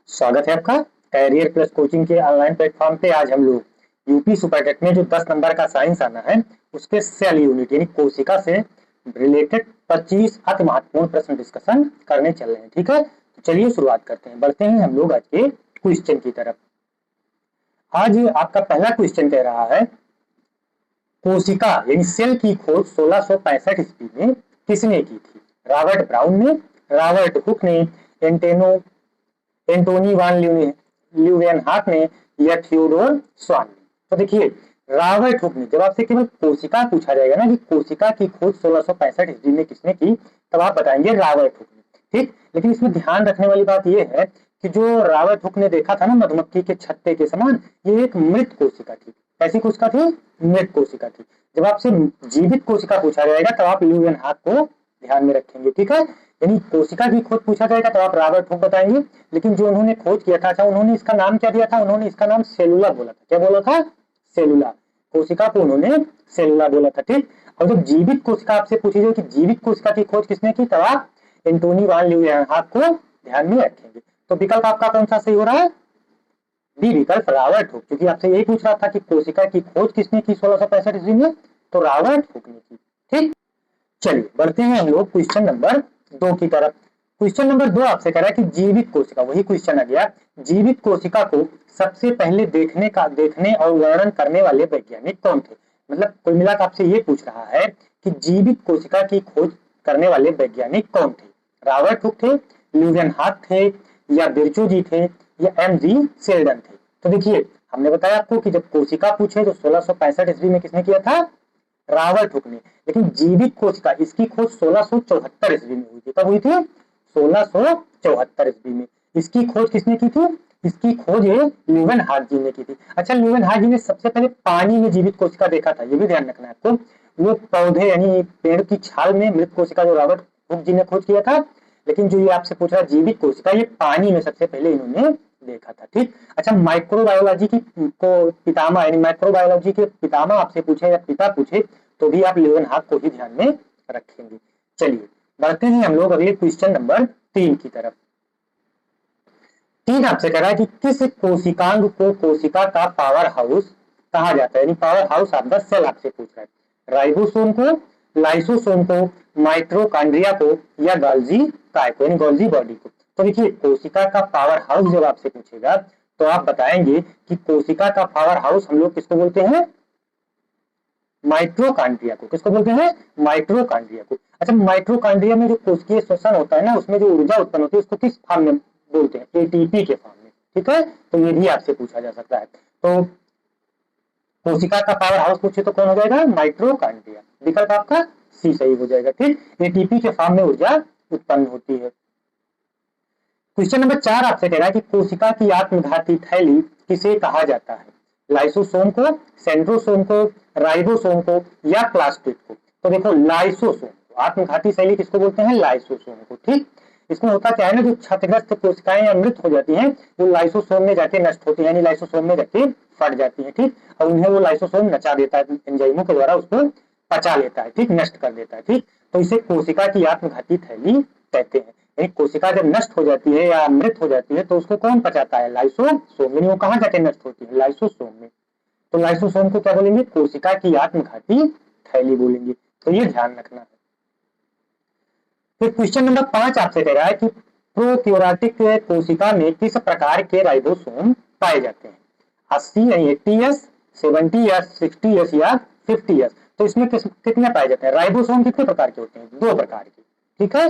स्वागत है आपका कैरियर प्लस कोचिंग के ऑनलाइन प्लेटफॉर्म पे। आज हम लोग यूपी सुपरटेट में जो 10 नंबर का साइंस आना है उसके सेल यूनिट यानी कोशिका से रिलेटेड 25 अति महत्वपूर्ण प्रश्न डिस्कशन करने चल रहे हैं। ठीक है, तो चलिए शुरुआत करते हैं। बढ़ते हैं हम लोग आज के क्वेश्चन की तरफ। आज आपका पहला क्वेश्चन कह रहा है कोशिका यानी सेल की खोज 1665 ईस्वी में किसने की थी? रॉबर्ट ब्राउन ने, रॉबर्ट हुक ने, एंटोनी वान ल्यूवेनहाक ने या थियोडोर स्वान ने। तो देखिए रॉबर्ट हुक ने, जब आपसे केवल कोशिका पूछा जाएगा ना कि कोशिका की खोज 1665 ईस्वी में किसने की, तब आप बताएंगे रॉबर्ट हुक ने। ठीक, लेकिन इसमें ध्यान रखने वाली बात यह है कि जो रॉबर्ट हुक ने देखा था ना मधुमक्खी के छत्ते के समान, ये एक मृत कोशिका थी। कैसी कोशिका थी? मृत कोशिका थी। जब आपसे जीवित कोशिका पूछा जाएगा तब आप ल्यूवेनहाक को ध्यान में रखेंगे। ठीक है, यानी कोशिका की खोज पूछा जाएगा तो आप रॉबर्ट हुक बताएंगे, लेकिन जो उन्होंने खोज किया था, अच्छा उन्होंने इसका नाम क्या दिया था? उन्होंने इसका नाम सेलुला बोला था। क्या बोला था? सेलुला। कोशिका को उन्होंने सेलुला बोला था। ठीक, और जब जीवित कोशिका आपसे पूछी जाए कि जीवित कोशिका की खोज किसने की, तब आप एंटोनी वान ल्यूवेनहाक को ध्यान में रखेंगे। तो विकल्प आपका कौन सा सही हो रहा है? बी विकल्प रॉबर्ट हुक, क्योंकि आपसे यही पूछ रहा था कि कोशिका की खोज किसने की 1665 ईस्वी में, तो रॉबर्ट हुक ने की। ठीक, चलिए बढ़ते हैं हम लोग क्वेश्चन नंबर 2 की तरफ। क्वेश्चन नंबर 2 आपसे कह रहा है कि जीवित कोशिका, वही क्वेश्चन आ गया, जीवित कोशिका को सबसे पहले देखने और वर्णन करने वाले वैज्ञानिक कौन थे? मतलब कुल मिलाकर आपसे ये पूछ रहा है कि जीवित कोशिका की खोज करने वाले वैज्ञानिक कौन थे? रॉबर्ट हुक थे, ल्यूवेनहाक थे, या बिरचू थे, या एम.जी. शेल्डन थे। तो देखिए हमने बताया आपको कि जब कोशिका पूछे तो 1665 ईस्वी में किसने किया था? रॉबर्ट हुक ने। लेकिन जीवित कोशिका, इसकी खोज 1674 ईस्वी में हुई थी। कब हुई थी? 1674 ईस्वी में। इसकी खोज किसने की थी? इसकी खोज ल्यूवेनहाक जी ने की थी। अच्छा, ल्यूवेनहाक जी ने सबसे पहले पानी में जीवित कोशिका देखा था, ये भी ध्यान रखना है आपको। वो पौधे यानी पेड़ की छाल में मृत कोशिका जो रॉबर्ट हुक जी ने खोज किया था, लेकिन जो ये आपसे पूछ रहा है जीवित कोशिका, ये पानी में सबसे पहले इन्होंने देखा था। ठीक, अच्छा माइक्रोबायोलॉजी की को पितामह यानी माइक्रोबायोलॉजी के पितामह आपसे पूछे या पिता पूछे तो भी आप ल्यूवेनहाक को ही ध्यान में रखेंगे। चलिए बढ़ते हैं हम लोग अगले क्वेश्चन नंबर 3 की तरफ। 3 आपसे कह रहा है कि किस कोशिकांग को कोशिका का पावर हाउस कहा जाता है, यानी power house of the cell आपसे पूछ रहा है। राइबोसोम को, लाइसोसोम को, माइटोकॉन्ड्रिया को, या गोल्जी काय को, यानी गोल्जी बॉडी को। तो देखिए कोशिका का पावर हाउस जब आपसे पूछेगा तो आप बताएंगे कि कोशिका का पावर हाउस हम लोग किसको बोलते हैं? माइटोकॉन्ड्रिया को। किसको बोलते हैं? माइटोकॉन्ड्रिया को। अच्छा, माइटोकॉन्ड्रिया में जो कोशिकीय श्वसन होता है ना, उसमें जो ऊर्जा उत्पन्न होती है उसको किस फॉर्म में बोलते हैं? एटीपी के फॉर्म में। ठीक है, तो ये भी आपसे पूछा जा सकता है। तो कोशिका का पावर हाउस पूछे तो कौन हो जाएगा? माइटोकॉन्ड्रिया। विकल्प आपका सी सही हो जाएगा। ठीक, एटीपी के फॉर्म में ऊर्जा उत्पन्न होती है। क्वेश्चन नंबर 4 आपसे कह रहा है कि कोशिका की आत्मघाती थैली किसे कहा जाता है? लाइसोसोम को, सेंट्रोसोम को, राइबोसोम को, या प्लास्टिड को। तो देखो लाइसोसोम, आत्मघाती शैली किसको बोलते हैं? लाइसोसोम को। ठीक, इसमें होता क्या है ना, जो क्षतिग्रस्त कोशिकाएं या मृत हो जाती हैं वो लाइसोसोम में जाके नष्ट होती है, यानी लाइसोसोम में जाके फट जाती है। ठीक, और उन्हें वो लाइसोसोम नचा देता है, एंजाइमों के द्वारा उसको पचा लेता है। ठीक, नष्ट कर देता है। ठीक, तो इसे कोशिका की आत्मघाती थैली कहते हैं। एक कोशिका जब नष्ट हो जाती है या मृत हो जाती है तो उसको कौन पचाता है? लाइसोसोम। यानी वो कहाँ जाके नष्ट होती है? लाइसोसोम में। तो लाइसोसोम को क्या बोलेंगे? कोशिका की आत्मघाती थैली बोलेंगे। तो ये ध्यान रखना है। फिर क्वेश्चन नंबर 5 आपसे कह रहा है कि प्रोकैरियोटिक कोशिका में किस प्रकार के राइबोसोम पाए जाते हैं? 80 यानी 80S, 70S, 60S या 50S। तो इसमें कितने पाए जाते हैं? राइबोसोम कितने प्रकार के होते हैं? 2 प्रकार के। ठीक है,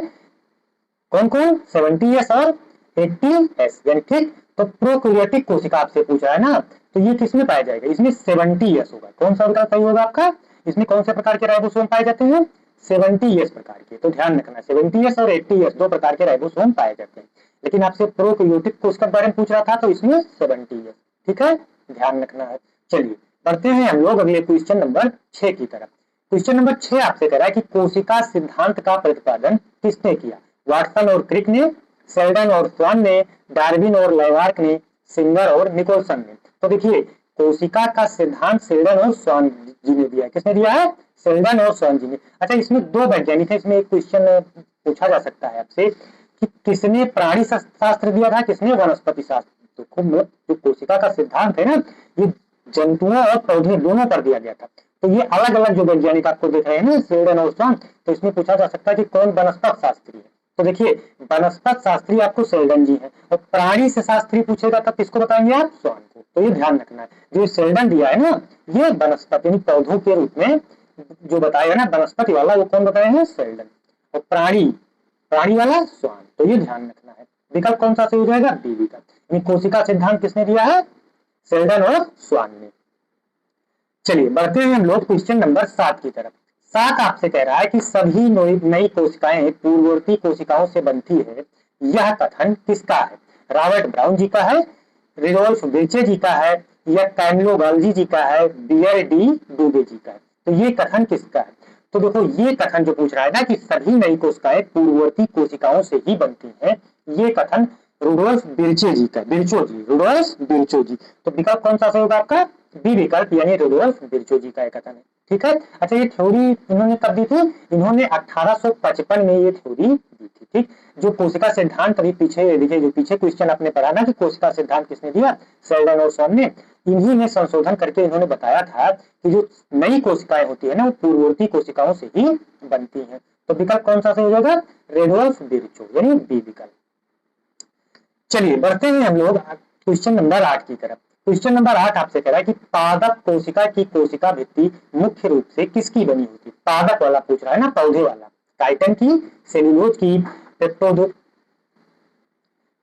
कौन कौन? 70S और 80S। यानी ठीक, तो प्रोकैरियोटिक कोशिका आपसे पूछा है ना, तो ये किसमें पाया जाएगा? इसमें 70S होगा। कौन सा विकल्प सही होगा आपका? इसमें कौन से प्रकार के राइबोसोम पाए जाते हैं? 70S प्रकार के। तो ध्यान रखना 70S और 80S 2 प्रकार के राइबोसोम पाए जाते हैं। लेकिन आपसे प्रोकैरियोटिक कोशिका के बारे में पूछ रहा था तो इसमें 70S। ठीक है, ध्यान रखना है। चलिए बढ़ते हैं हम लोग अगले क्वेश्चन नंबर 6 की तरफ। क्वेश्चन नंबर 6 आपसे कह रहा है कि कोशिका सिद्धांत का प्रतिपादन किसने किया? वाटसन और क्रिक ने, शेल्डन और स्वान ने, डार्विन और लेवार्क ने, सिंगर और निकोलसन ने। तो देखिए कोशिका का सिद्धांत शेल्डन और स्वान जी ने दिया है। किसने दिया है? शेल्डन और स्वान जी ने। अच्छा, इसमें 2 वैज्ञानिक है, इसमें एक क्वेश्चन पूछा जा सकता है आपसे कि किसने प्राणी शास्त्र दिया था, किसने वनस्पति शास्त्र। तो खूब मतलब जो कोशिका का सिद्धांत है ना, ये जंतुओं और पौधे दोनों पर दिया गया था। तो ये अलग अलग जो वैज्ञानिक आपको दिख रहे हैं ना, शेल्डन और स्वान, तो इसमें पूछा जा सकता है कि कौन वनस्पति शास्त्री है। तो देखिए वनस्पति शास्त्री आपको शेल्डन जी है, और प्राणी से शास्त्री पूछेगा तब किसको बताएंगे आप, स्वान को। तो ये ध्यान रखना है, जो शेल्डन दिया है ना, ये वनस्पति यानी पौधों के रूप में जो बताएगा ना वनस्पति वाला, वो कौन बताएंगे, शेल्डन। और प्राणी, प्राणी वाला स्वान। तो ये ध्यान रखना है। विकल्प कौन सा सही हो जाएगा, बी विकल्प। यानी कोशिका सिद्धांत किसने दिया है, शेल्डन और स्वान ने। चलिए बढ़ते हैं हम लोग क्वेश्चन नंबर 7 की तरफ। 7 आपसे कह रहा है कि सभी नई कोशिकाएं पूर्ववर्ती कोशिकाओं से बनती है, यह कथन किसका है। रॉबर्ट ब्राउन जी का है, रिडोल्फ विर्चे जी का है, या कैमिलो गाल्जी जी का है, बियर डी डूबे जी का है। तो ये कथन किसका है। तो देखो ये कथन जो पूछ रहा है ना कि सभी नई कोशिकाएं पूर्ववर्ती कोशिकाओं से ही बनती हैं, ये कथन रुडोल्फ विर्चे जी का, विर्चो जी, रुडोल्फ विर्चो जी। तो विकल्प कौन सा सही होगा आपका, बी विकल्प, यानी रुडोल्फ विर्चो जी का कथन है। ठीक है। अच्छा ये थ्योरी इन्होंने कब दी थी, इन्होंने 1855 में ये थ्योरी दी थी। ठीक, जो कोशिका सिद्धांत अभी पीछे देखिए, जो पीछे क्वेश्चन आपने पढ़ा ना कि कोशिका सिद्धांत किसने दिया, शेल्डन और स्वान ने, इन्हीं में संशोधन करके इन्होंने बताया था कि जो नई कोशिकाएं होती है ना, वो पूर्ववर्ती कोशिकाओं से ही बनती हैं। तो विकल्प कौन सा सही हो जाएगा, रुडोल्फ विर्चो, यानी बी विकल्प। चलिए बढ़ते हैं हम लोग क्वेश्चन नंबर 8 की तरफ। क्वेश्चन नंबर 8 आपसे कह रहा है कि पादप कोशिका की कोशिका भित्ति मुख्य रूप से किसकी बनी होती है। पादप वाला पूछ रहा है ना, पौधे वाला। काइटन की, सेल्यूलोज की,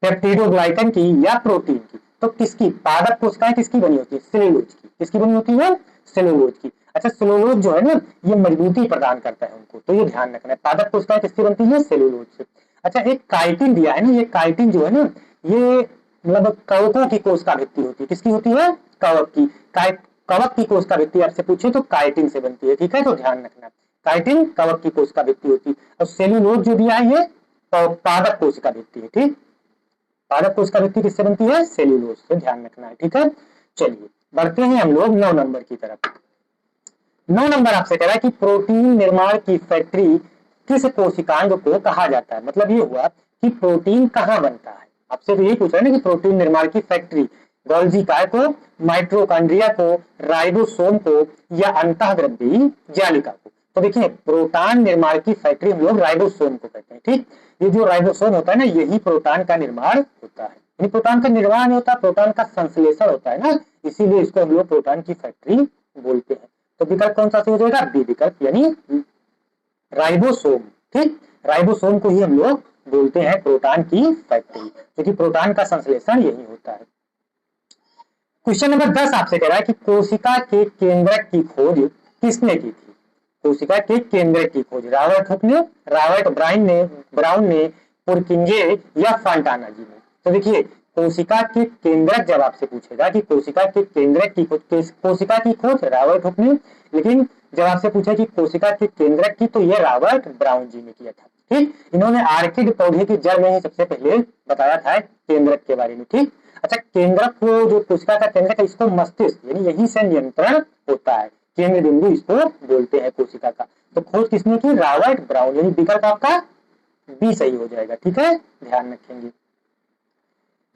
पेप्टिडोग्लाइकन की, या प्रोटीन की। तो किसकी, पादप कोशिकाएं किसकी बनी होती है, सेल्यूलोज की। किसकी बनी होती है, सेल्यूलोज की। अच्छा सेल्यूलोज जो है ना, ये मजबूती प्रदान करता है उनको, तो ये ध्यान रखना है। पादप कोशिकाएं किसकी बनती है, सेल्यूलोज से। अच्छा एक काइटिन दिया है ना, ये काइटिन जो है ना, ये मतलब कवकों की कोशिका भित्ति होती है। किसकी होती है, कवक की। कवक की कोशिका भित्ति आपसे पूछे तो काइटिन से बनती है। ठीक है, तो ध्यान रखना, काइटिन कवक की कोशिका भित्ति होती है, और सेल्यूलोज जो दिया है ये पादप कोशिका भित्ति है। ठीक, पादप कोशिका भित्ति किससे बनती है, सेल्यूलोज से, ध्यान रखना है। ठीक है, चलिए बढ़ते हैं हम लोग 9 नंबर की तरफ। 9 नंबर आपसे कह रहा है कि प्रोटीन निर्माण की फैक्ट्री किस कोशिकांग को कहा जाता है। मतलब ये हुआ कि प्रोटीन कहाँ बनता है। आपसे तो यही पूछ रहा है ना कि प्रोटीन निर्माण की फैक्ट्री, गोल्जी काय को, माइटोकॉन्ड्रिया को, राइबोसोम को, या अंतःद्रव्यी जालिका को। तो देखिए प्रोटॉन निर्माण की फैक्ट्री हम लोग राइबोसोम को कहते हैं। ठीक, ये जो राइबोसोम होता है ना, यही प्रोटॉन का निर्माण होता है। प्रोटॉन का निर्माण होता है, प्रोटॉन का संश्लेषण होता है ना, इसीलिए इसको हम लोग प्रोटॉन की फैक्ट्री बोलते हैं। तो विकल्प कौन सा हो जाएगा, बी विकल्प, यानी राइबोसोम। ठीक, राइबोसोम को ही हम लोग बोलते हैं प्रोटॉन की फैक्ट्री, क्योंकि प्रोटॉन का संश्लेषण यही होता है। क्वेश्चन नंबर 10 आपसे कह रहा है कि कोशिका के केंद्रक की खोज किसने की थी। कोशिका के केंद्रक की खोज रॉबर्ट हुक ने, रॉबर्ट ब्राउन ने, पुरकिंजे, या फॉन्टाना जी ने। तो देखिए कोशिका के केंद्रक जब आपसे पूछेगा कि कोशिका के केंद्रक की खोज, कोशिका की खोज रॉबर्ट हुक ने, लेकिन जब आपसे पूछा कि कोशिका के केंद्रक की, तो यह रॉबर्ट ब्राउन जी ने किया था। ठीक, इन्होंने आर्किड पौधे की जड़ में ही सबसे पहले बताया था केंद्रक के बारे में। ठीक, अच्छा केंद्रक को, जो कोशिका का केंद्रक है, इसको मस्तिष्क यानी यहीं से नियंत्रण होता है, केंद्र बिंदु इसको बोलते हैं कोशिका का। तो खोज किसने की, रॉबर्ट ब्राउन, यानी विकल्प आपका बी सही हो जाएगा। ठीक है, ध्यान रखेंगे।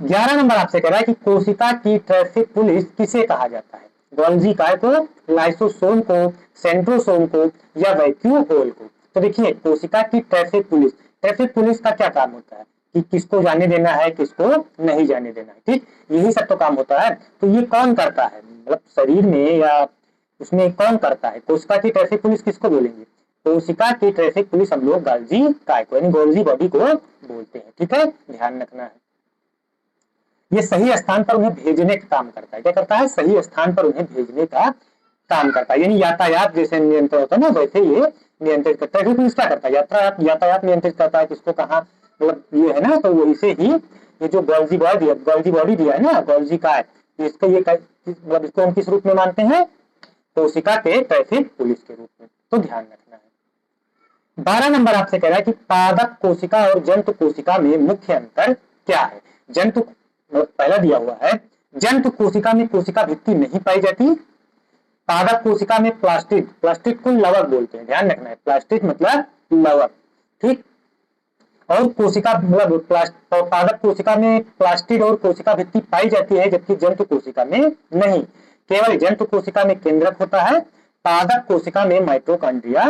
11 नंबर आपसे कह रहा है कि कोशिका की ट्रैफिक पुलिस किसे कहा जाता है। गोल्जी काय को, लाइसोसोम को, सेंट्रोसोम को, या वैक्यूहोल को। तो देखिए कोशिका की ट्रैफिक पुलिस का क्या काम होता है कि किसको जाने देना है, किसको नहीं जाने देना है। ठीक, यही सब तो काम होता है। तो ये कौन करता है, मतलब शरीर में या उसमें कौन करता है, कोशिका की ट्रैफिक पुलिस किसको बोलेंगे, कोशिका की ट्रैफिक पुलिस हम लोग गोल्जी काय को, यानी गोल्जी बॉडी को बोलते हैं। ठीक है, ध्यान रखना है। ये सही स्थान पर उन्हें भेजने का काम करता है। क्या करता है, सही स्थान पर उन्हें भेजने का काम करता है, यानी यातायात जैसे नियंत्रण होता है ना, वैसे ये नियंत्रित करता है। पुलिस क्या करता है, यातायात नियंत्रित करता है, किसको कहाँ, मतलब ये है ना। तो वही से ही ये जो गोल्जी बॉडी दिया है ना, गोल्जी का है, इसका ये मतलब इसको हम किस रूप में मानते हैं, कोशिका के ट्रैफिक पुलिस के रूप में। तो ध्यान रखना है। 12 नंबर आपसे कह रहा है कि पादप कोशिका और जंतु कोशिका में मुख्य अंतर क्या है। जंतु पहला दिया हुआ है, जंतु कोशिका में कोशिका भित्ति नहीं पाई जाती, पादप कोशिका में प्लास्टिड को लवक बोलते हैं, ध्यान रखना है, प्लास्टिड मतलब लवक। ठीक, और कोशिका मतलब पादप कोशिका में प्लास्टिड और कोशिका भित्ति पाई जाती है, जबकि जंतु कोशिका में नहीं। केवल जंतु कोशिका में केंद्रक होता है, पादप कोशिका में माइटोकॉन्ड्रिया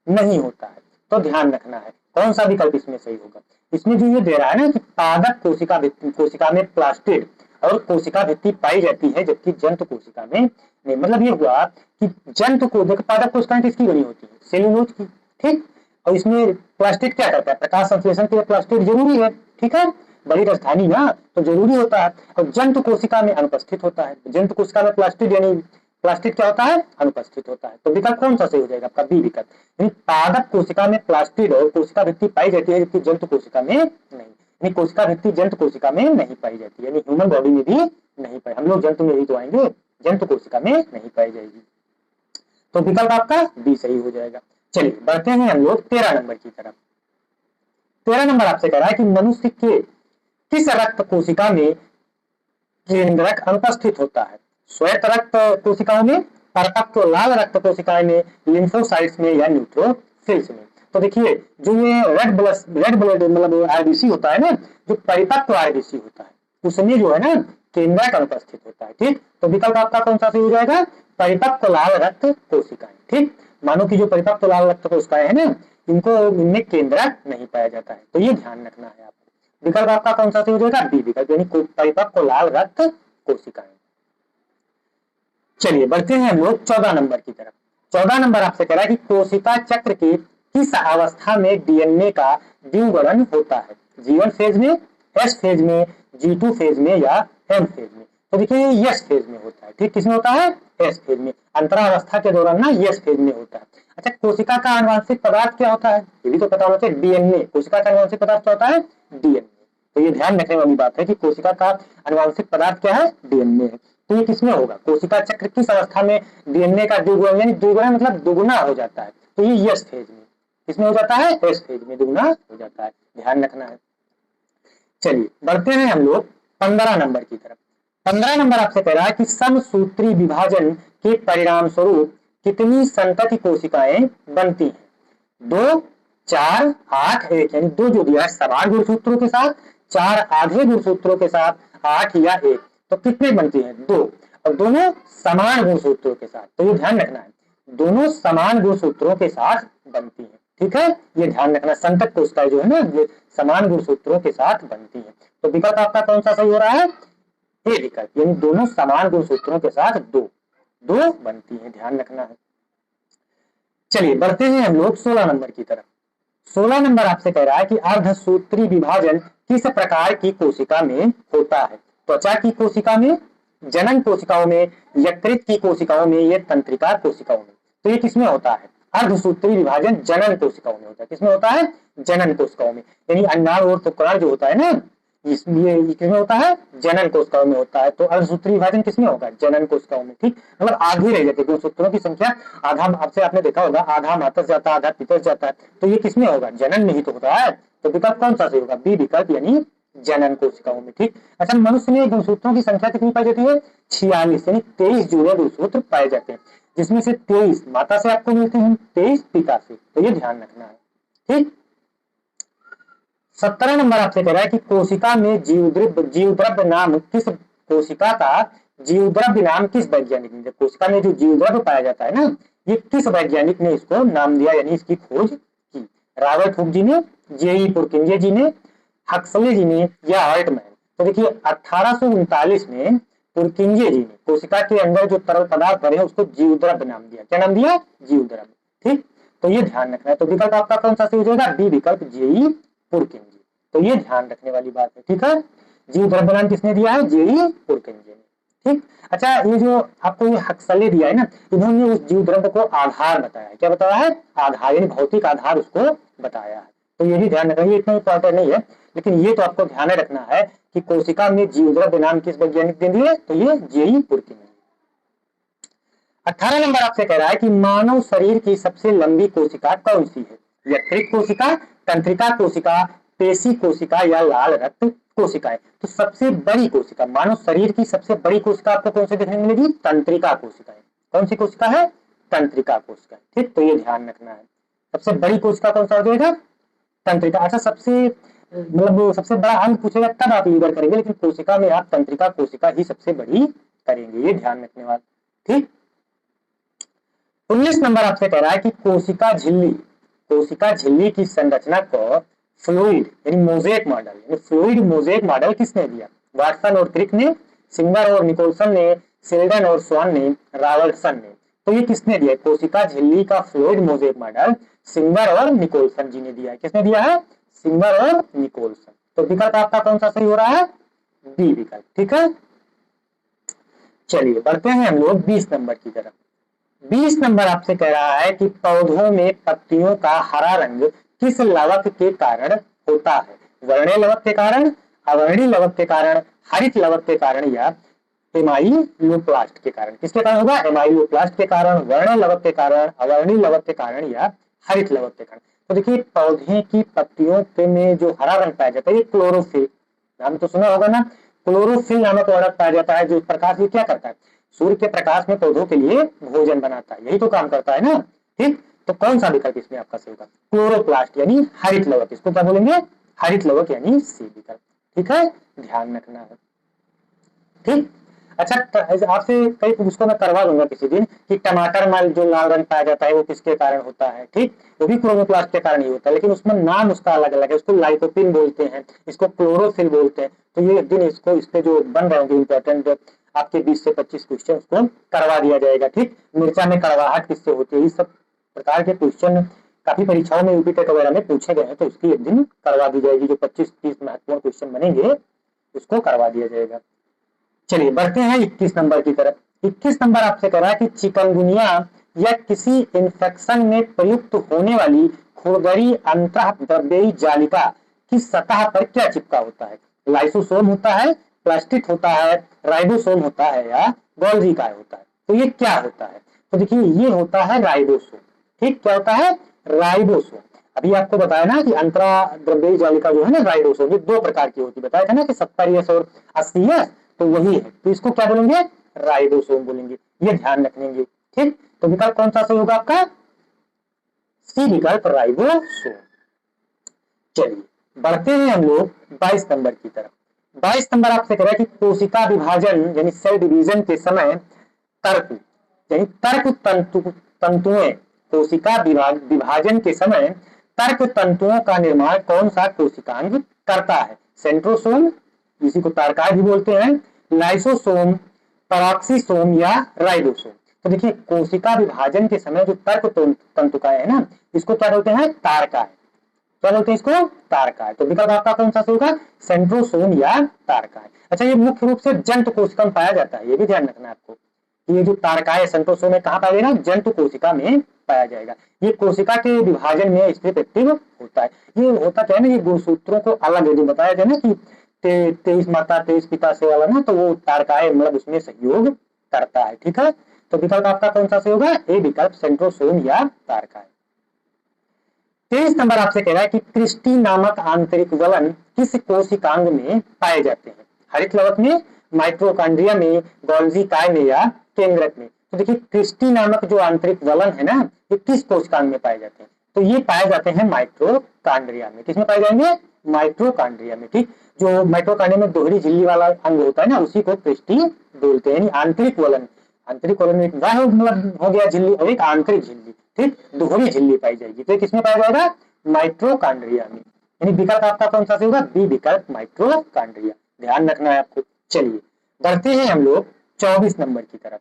नहीं होता है। तो ध्यान रखना है कौन सा विकल्प इसमें सही होगा। इसमें जो ये दे रहा है ना कि पादप कोशिका में प्लास्टिड और कोशिका भित्ति पाई जाती है, जबकि जंतु कोशिका में नहीं। मतलब ये हुआ कि जंतु को देखो, पादप कोशिकाएं किसकी बनी होती है, सेलुलोज की, ठीक। और इसमें प्लास्टिड क्या करता है, प्रकाश संश्लेषण के लिए प्लास्टिड जरूरी है, ठीक है, बड़ी राजधानी ना तो जरूरी होता है। और जंतु कोशिका में अनुपस्थित होता है, जंतु कोशिका में प्लास्टिड यानी प्लास्टिड क्या होता है, अनुपस्थित होता है। तो विकल्प कौन सा सही हो जाएगा आपका, बी विकल्प। यानी पादप कोशिका में प्लास्टिड और कोशिका भित्ति पाई जाती है, जबकि जंतु कोशिका में नहीं। कोशिका भित्ति जंतु कोशिका में नहीं पाई जाती है, यानी ह्यूमन बॉडी में भी नहीं पाई। हम लोग जंतु में ही तो आएंगे, जंतु कोशिका में नहीं पाई जाएगी। तो विकल्प आपका बी सही हो जाएगा। चलिए बढ़ते हैं हम लोग 13 नंबर की तरफ। 13 नंबर आपसे कह रहा है कि मनुष्य के किस रक्त कोशिका में केंद्रक अनुपस्थित होता है, श्वेत रक्त कोशिकाओं में, परिपक्व लाल रक्त कोशिकाएं में, लिम्फोसाइट्स में या न्यूट्रोफिल्स में। तो देखिए जो ये रेड ब्लड मतलब आरबीसी होता है ना, जो परिपक्व आरबीसी होता है उसमें जो है ना केंद्रक अनुपस्थित होता है, ठीक। तो विकल्प आपका कौन सा सही हो जाएगा, परिपक्व लाल रक्त कोशिकाएं, ठीक। मानो कि जो परिपक्व लाल रक्त कोशिकाएं है ना, इनमें केंद्रक नहीं पाया जाता है। तो ये ध्यान रखना है आपको। विकल्प आपका कौन सा सही हो जाएगा, बी विकल्प, यानी परिपक्व लाल रक्त कोशिकाएं। चलिए बढ़ते हैं हम लोग 14 नंबर की तरफ। 14 नंबर आपसे कह रहा है कि कोशिका चक्र के किस अवस्था में डीएनए का द्विगुणन होता है, जीवन फेज में, एस फेज में, G2 फेज में या एम फेज में। तो देखिए ये यस फेज में होता है, ठीक। किसमें होता है, एस फेज में। अंतरावस्था के दौरान ना यस फेज में होता है। अच्छा कोशिका का आनुवांशिक पदार्थ क्या होता है, ये भी तो पता होना चाहिए, डीएनए। कोशिका का आनुवांशिक पदार्थ क्या होता है, डीएनए। तो ये ध्यान रखने वाली बात है कि कोशिका का आनुवांशिक पदार्थ क्या है, डीएनए है। तो ये किसमें होगा, कोशिका चक्र किस अवस्था में डीएनए का द्विगुणन, यानी द्विगुणन मतलब दुगुना हो जाता है। तो ये यस फेज में, किसमें हो जाता है, एस फेज में दुगुना हो जाता है, ध्यान रखना है। चलिए बढ़ते हैं हम लोग 15 नंबर की तरफ। 15 नंबर आपसे कह रहा है कि समसूत्री विभाजन के परिणाम स्वरूप कितनी संतति कोशिकाएं बनती हैं, 2, 4, 8, 1। यानी 2 जो दिया है समान गुणसूत्रों के साथ, 4 आधे गुणसूत्रों के साथ, 8 या 1। तो कितने बनती हैं, 2, और दोनों समान गुणसूत्रों के साथ। तो ये ध्यान रखना है, दोनों समान गुणसूत्रों के साथ बनती है, ठीक है, ये ध्यान रखना। संतत कोशिकाएं जो है ना ये समान गुणसूत्रों के साथ बनती है। तो विकल्प आपका कौन सा सही हो रहा है, ए विकल्प, यानी दोनों समान गुणसूत्रों के साथ दो बनती है, ध्यान रखना है। चलिए बढ़ते हैं हम लोग 16 नंबर की तरफ। 16 नंबर आपसे कह रहा है कि अर्धसूत्री विभाजन किस प्रकार की कोशिका में होता है, त्वचा की कोशिका में, जनन कोशिकाओं में, यकृत की कोशिकाओं में, या तंत्रिका कोशिकाओं में। तो ये किसमें होता है, अर्धसूत्री विभाजन जनन कोशिकाओं में होता है। किसमें होता है, जनन कोशिकाओं में, यानी अंडाणु और शुक्राणु जो होता है ना, इसमें किसमें होता है, जनन कोशिकाओं में होता है। तो अर्धसूत्री विभाजन किसमें होगा, जनन कोशिकाओं में, ठीक। मतलब आधी रह जाती है, गुणसूत्रों की संख्या आधा, आपसे आपने देखा होगा आधा मातस जाता है, आधा पितस जाता है। तो ये किसमें होगा, जनन में ही तो होता है। तो विकल्प कौन सा सही होगा, बी विकल्प, यानी जनन कोशिकाओं में, ठीक। अच्छा मनुष्य में गुणसूत्रों की संख्या कितनी पाई जाती है, 46, यानी 23 जोड़े गुणसूत्र पाए जाते हैं, जिसमें से 23 माता से आपको मिलते हैं, 23 पिता से। तो ये ध्यान रखना है, ठीक। 17 नंबर आपसे कह रहा है कि कोशिका में जीवद्रव्य नाम किस कोशिका का जीवद्रव्य नाम किस वैज्ञानिक ने, कोशिका में जो जीवद्रव्य पाया जाता है ना, ये किस वैज्ञानिक ने इसको नाम दिया, यानी इसकी खोज की। रॉबर्ट हुक जी ने, J.E. पुरकिंजे जी ने, हक्सले जी ने, या हर्टमैन। तो देखिए 1839 में पुरकिंजे जी ने कोशिका के अंदर जो तरल पदार्थ भरे हैं उसको जीवद्रव्य नाम दिया। क्या नाम दिया, जीवद्रव्य, ठीक। तो ये ध्यान रखना है। तो विकल्प आपका कौन सा सही हो जाएगा, बी विकल्प, J.E. पुरकिंजे। तो ये ध्यान रखने वाली बात है, ठीक है। जीवद्रव्य नाम किसने दिया है, J.E. पुरकिंजे ने, ठीक। अच्छा ये जो आपको ये हक्सले दिया है ना, इन्होंने उस जीवद्रव्य को आधार बताया है। क्या बताया है, आधार, यानी भौतिक आधार उसको बताया है। तो ये भी ध्यान रखना, ये इतना इंपॉर्टेंट नहीं है, लेकिन ये तो आपको ध्यान रखना है कि कोशिका में जीवद्रव्य नाम किस वैज्ञानिक ने दिए, तो ये J.E. पुरकिंजे। 18 नंबर आपसे कह रहा है कि मानव शरीर की सबसे लंबी कोशिका कौन सी है, यकृत कोशिका, तंत्रिका कोशिका, पेशी कोशिका, या लाल रक्त कोशिकाएं। तो सबसे बड़ी कोशिका, मानव शरीर की सबसे बड़ी कोशिका आपको कौन सी देखने को मिलेगी, तंत्रिका कोशिकाएं। कौन सी कोशिका है, तंत्रिका कोशिकाएं, ठीक। तो ये ध्यान रखना है, सबसे बड़ी कोशिका कौन सा हो जाएगा, तंत्रिका। अच्छा, सबसे मतलब सबसे बड़ा अंग पूछेगा तब आप लीवर करेंगे, लेकिन कोशिका में आप तंत्रिका कोशिका ही सबसे बड़ी करेंगे, ये ध्यान रखने वाला। ठीक, 19 नंबर आपसे कह रहा है कि कोशिका झिल्ली की संरचना को फ्लूइड यानी मोजेक मॉडल यानी फ्लूइड मोजेक मॉडल किसने दिया? वाटसन और क्रिक ने, सिंगर और निकोलसन ने, सेल्डन और स्वान ने, रॉबर्टसन ने। तो ये किसने दिया? कोशिका झिल्ली का फ्लूइड मोजेक मॉडल सिंगर और निकोलसन जी ने दिया है। किसने दिया है? सिंगर और निकोलसन। तो विकल्प आपका कौन सा सही हो रहा है? डी विकल्प। ठीक है, चलिए बढ़ते हैं हम लोग 20 नंबर की तरफ। 20 नंबर आपसे कह रहा है कि पौधों में पत्तियों का हरा रंग किस लवक के कारण होता है? वर्णीय लवक के कारण, अवर्णीय लवक के कारण, हरित लवक के कारण या एमाइलोप्लास्ट के कारण? किसके कारण होगा? एमाइलोप्लास्ट के कारण, वर्णीय लवक के कारण, अवर्णीय लवक के कारण या हरित लवक के कारण। तो देखिए, पौधे की पत्तियों में जो हरा रंग पाया जाता है ये क्लोरोफिल, नाम तो सुना होगा ना। क्लोरोफिल नामक वर्णक पाया जाता है जो प्रकाश में क्या करता है? सूर्य के प्रकाश में पौधों के लिए भोजन बनाता है, यही तो काम करता है ना। ठीक, तो कौन सा विकल्प इसमें आपका सही होगा? क्लोरोप्लास्ट यानी हरित लवक। इसको क्या बोलेंगे? हरित लवक यानी सी विकल्प। ठीक है, ध्यान रखना है। ठीक, अच्छा, आपसे कई उसको मैं करवा लूंगा किसी दिन कि टमाटर में जो लाल रंग पाया जाता है वो किसके कारण होता है। ठीक, वो भी क्लोरोप्लास्ट के कारण ही होता है, लेकिन उसमें नाम उसका अलग अलग है। उसको लाइकोपिन बोलते हैं, इसको क्लोरोफिल बोलते हैं। तो ये एक दिन इसको इस पे जो बन रहे होंगे इम्पोर्टेंट आपके 20 से 25 क्वेश्चन उसको करवा दिया जाएगा। ठीक, मिर्चा में कड़वाहट किससे होती है, इस सब प्रकार के क्वेश्चन काफी परीक्षाओं में यूपी टेट वगैरह में पूछे गए हैं, तो उसकी एक दिन करवा दी जाएगी। जो 25-30 महत्वपूर्ण क्वेश्चन बनेंगे उसको करवा दिया जाएगा। चलिए बढ़ते हैं 21 नंबर की तरफ। 21 नंबर आपसे कह रहा है कि चिकनगुनिया या किसी इन्फेक्शन में प्रयुक्त होने वाली खुरदरी अंतःद्रव्यी जालिका की सतह पर क्या चिपका होता है? लाइसोसोम होता है, प्लास्टिक होता है, राइबोसोम होता है या गोल्गी काय होता है? तो ये क्या होता है? तो देखिए, ये होता है राइबोसोम। ठीक, क्या होता है? राइबोसोम। अभी आपको बताया ना कि अंतःद्रव्यी जालिका जो है ना राइबोसोम, ये दो प्रकार की होती है। बताया था ना कि 70S और 80S, तो वही है। तो इसको क्या बोलेंगे? राइबोसोम बोलेंगे, ये ध्यान रखेंगे। ठीक, तो विकल्प कौन सा सही होगा आपका? सी विकल्प, राइबोसोम। चलिए बढ़ते हैं हम लोग 22 नंबर की तरफ। 22 नंबर आपसे कह रहा है कि कोशिका विभाजन यानी सेल डिवीजन के समय तर्क यानी तर्क तंतुएं, कोशिका विभाजन के समय तर्क तंतुओं का निर्माण कौन सा कोशिकांग करता है? सेंट्रोसोम, इसी को तारकाय भी बोलते हैं, लाइसोसोम, पैरोक्सिसोम या राइबोसोम। तो देखिए, कोशिका विभाजन के समय जो तर्क तंतुकाएं है ना, इसको क्या बोलते हैं? तारकाय। क्या बोलते हैं इसको? तारकाय। तो विकल्प आपका कौन सा होगा? सेंट्रोसोम या तारकाय। अच्छा, ये मुख्य रूप से जंतु कोशिका में पाया जाता है, ये भी ध्यान रखना है आपको। ये जो तारकाय सेंट्रोसोम में कहाँ पाया जाएगा? जंतु कोशिका में पाया जाएगा। ये कोशिका के विभाजन में स्थित एक्टिव होता है। ये होता क्या है ना, ये गुणसूत्रों को अलग जो बताया जाए ना कि 23 माता 23 पिता से वाला ना, तो वो तारकाय मतलब उसमें सहयोग करता है। ठीक है, तो विकल्प आपका कौन सा सही होगा? ए विकल्प, सेंट्रोसोम या तारकाय। 23 नंबर आपसे कह रहा है कि क्रिस्टी नामक आंतरिक वलन किस कोशिकांग में पाए जाते हैं? हरित लवक में, माइटोकॉन्ड्रिया में, गोल्गी काय में या केंद्रक में? तो देखिए, क्रिस्टी नामक जो आंतरिक वलन है ना, ये किस कोशिकांग में पाए जाते हैं? तो ये पाए जाते हैं माइटोकॉन्ड्रिया में। किसमें पाए जाएंगे? माइटोकॉन्ड्रिया में। ठीक, जो माइटोकॉन्ड्रिया में दोहरी झिल्ली वाला अंग होता है ना, उसी को क्रिस्टी बोलते हैं। आंतरिक वलन, आंतरिक वलन में एक बाह्य मतलब हो गया झिल्ली और एक आंतरिक झिल्ली। ठीक, दोहरी झिल्ली पाई जाएगी। तो किसमें पाया जाएगा? माइटोकॉन्ड्रिया में। यानी विकल्प आपका कौन सा होगा? बी विकल्प, माइटोकॉन्ड्रिया। ध्यान रखना है आपको। चलिए बढ़ते हैं हम लोग 24 नंबर की तरफ।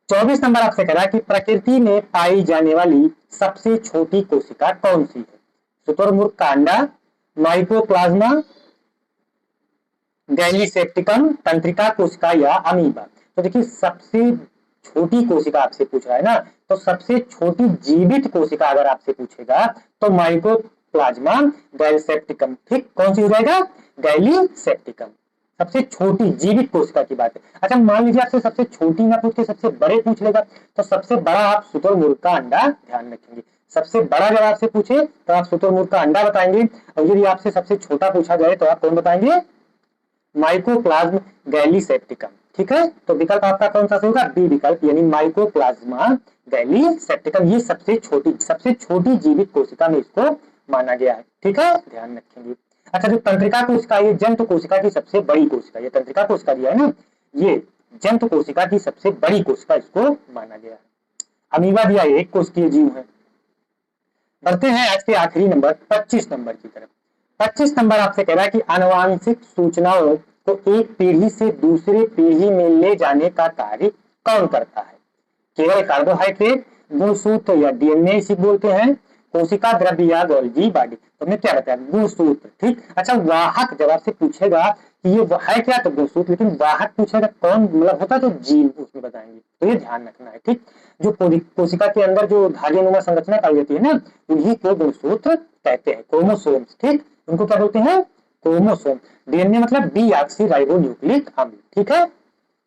24 नंबर आपसे कह रहा है कि प्रकृति में पाई जाने वाली सबसे छोटी कोशिका कौन सी है? शुतुरमुर्ग का अंडा, माइकोप्लाज्मा, गैलीसेप्टिकम, तंत्रिका कोशिका या अमीबा? तो देखिए, सबसे छोटी कोशिका आपसे पूछ रहा है ना, तो सबसे छोटी जीवित कोशिका अगर आपसे पूछेगा तो माइकोप्लाज्मा, गैलीसेप्टिकम। ठीक, कौन सी हो जाएगा? गैलीसेप्टिकम, सबसे छोटी जीवित कोशिका की बात है। अच्छा, मान लीजिए आपसे सबसे छोटी ना पूछ के सबसे बड़े पूछ लेगा, तो सबसे बड़ा आप शुतुरमुर्ग का अंडा ध्यान रखेंगे। सबसे बड़ा जब आपसे पूछे तो आप शुतुरमुर्ग का अंडा बताएंगे, और यदि आपसे सबसे छोटा पूछा जाए तो आप कौन बताएंगे? Mycoplasma gallisepticum. ठीक है, तो विकल्प आपका कौन सा होगा? बी विकल्प, यानी माइकोप्लाज्मा गैलीसेप्टिकम। ये सबसे छोटी जीवित कोशिका में इसको माना गया है। ठीक है, ध्यान रखेंगे। अच्छा, जो तंत्रिका कोशिका, ये जंतु कोशिका की सबसे बड़ी कोशिका, ये तंत्रिका कोशिका दिया है ना, ये जंतु कोशिका की सबसे बड़ी कोशिका इसको माना गया है। अमीबा दिया है, एक कोशिकीय जीव है। बढ़ते हैं आज के आखिरी नंबर 25 नंबर की तरफ। 25 नंबर आपसे कह रहा है कि आनुवांशिक सूचनाओं को एक पीढ़ी से दूसरी पीढ़ी में ले जाने का कार्य कौन करता है? केवल कार्बोहाइड्रेट, गुणसूत्र या डीएनए इसी बोलते हैं, कोशिका द्रव्य या गोल्गी बॉडी। तो हमने क्या बताया? गुणसूत्र। ठीक। अच्छा, वाहक जब आपसे पूछेगा कि ये है क्या, तो गुणसूत्र, लेकिन वाहक पूछेगा कौन, मतलब होता तो जीन उसमें बताएंगे, तो ये ध्यान रखना है। ठीक। जो कोशिका के अंदर जो धागे संरचना पाई जाती है ना, उन्हीं को गुणसूत्र कहते हैं, क्रोमोसोम्स। ठीक, उनको क्या बोलते हैं? क्रोमोसोम। डीएनए मतलब डीऑक्सीराइबोन्यूक्लिक अम्ल। ठीक है,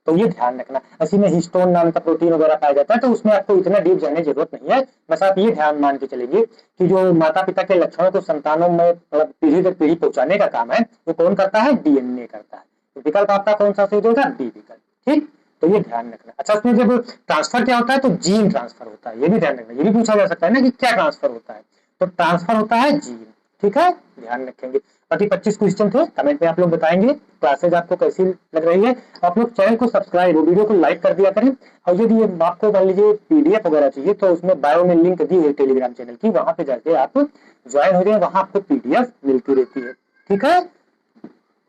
तो ये ध्यान रखना। इसी में हिस्टोन नाम का प्रोटीन वगैरह पाया जाता है, तो उसमें आपको इतना डीप जाने की जरूरत नहीं है। बस आप ये ध्यान मान के चलेंगे कि जो माता पिता के लक्षणों को संतानों में मतलब पीढ़ी दर पीढ़ी पहुंचाने का काम है, वो कौन करता है? डीएनए करता है। तो विकल्प आपका कौन सा सही होगा? बी विकल्प। ठीक, तो ये ध्यान रखना। अच्छा, उसमें जब ट्रांसफर क्या होता है, तो जीन ट्रांसफर होता है, ये भी ध्यान रखना। ये भी पूछा जा सकता है ना कि क्या ट्रांसफर होता है, तो ट्रांसफर होता है जीन। ठीक है, ध्यान रखेंगे। बाकी 25 क्वेश्चन थे, कमेंट में आप लोग बताएंगे क्लासेज आपको कैसी लग रही है। आप लोग चैनल को सब्सक्राइब, वीडियो को लाइक कर दिया करें। और यदि ये आपको मान लीजिए पीडीएफ वगैरह चाहिए, तो उसमें बायो में लिंक दी है टेलीग्राम चैनल की, वहां पे जाके आप ज्वाइन हो जाए, वहां आपको पीडीएफ मिलती रहती है। ठीक है,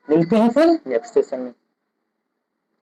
मिलते हैं फिर नेक्स्ट सेशन में।